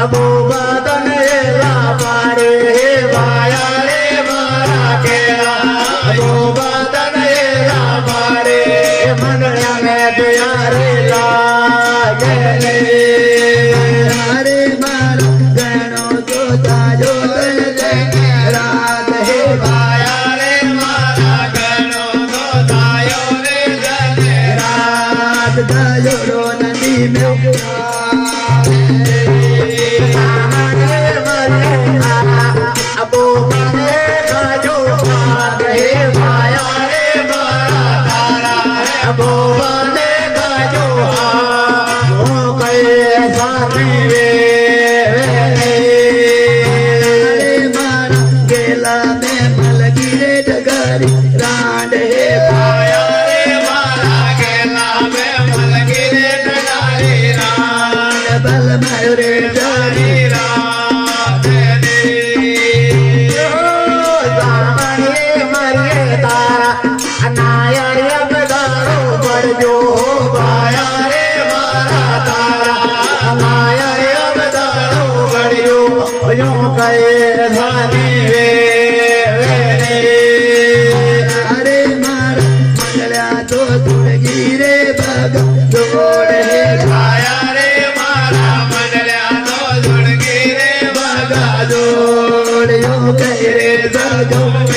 अबो बदन पारे भाया रे मारा केला अबो बदन पारे मंडलिया में प्यारे लागे रे मारा गणो तो ताजो रात हे भाया रे मारा गणो तो तायो रे रात ताजो नदी में अबो बने गजो हे भाया रे मारा तारा अबो बने गजो साथी रे मारा गेला में मलगी रे डगरी रांड हे भाया रे मारा गेला में मलगी रे डगरी रांड बल मरे डगरी अरे मारा मंगला तो तुड़गी रे बग जोड़े भाया रे मारा मंगला तो तुड़गी रे बग जोड़े यो कहे रे जगो में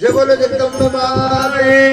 जय बोलो जगदम्बा माता की।